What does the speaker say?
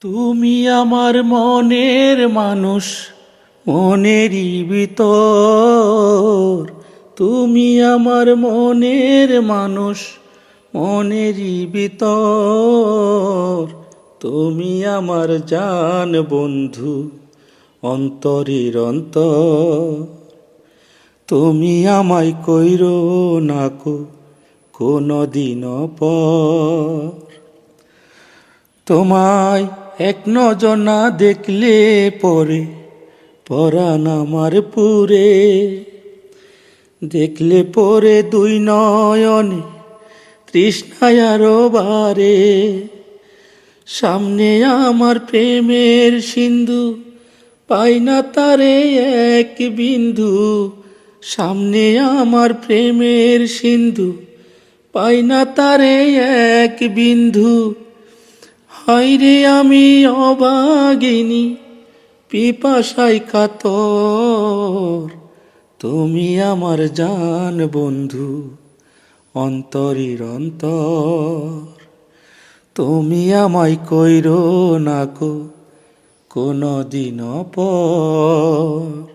তুমি আমার মনের মানুষ, মনেরই ভিতর। তুমি আমার মনের মানুষ, মনেরই ভিতর। তুমি আমার জান বন্ধু, অন্তরের অন্তর। তুমি আমায় কইরো নাকো কোনো দিন পর। তোমায় এক নজর না দেখলে পরে পরাণ আমার পুরে। দেখলে পরে দুই নয়নে তৃষ্ণায় আরো বারে। সামনে আমার প্রেমের সিন্ধু, পাই না তারে এক বিন্দু। সামনে আমার প্রেমের সিন্ধু, পাই না তারে এক বিন্দু। হায়রে আমি অভাগিনী, পিপাসায় কাতর। তুমি আমার জান বন্ধু, অন্তরের অন্তর। তুমি আমায় কইরো নাকো কোনো দিন পর।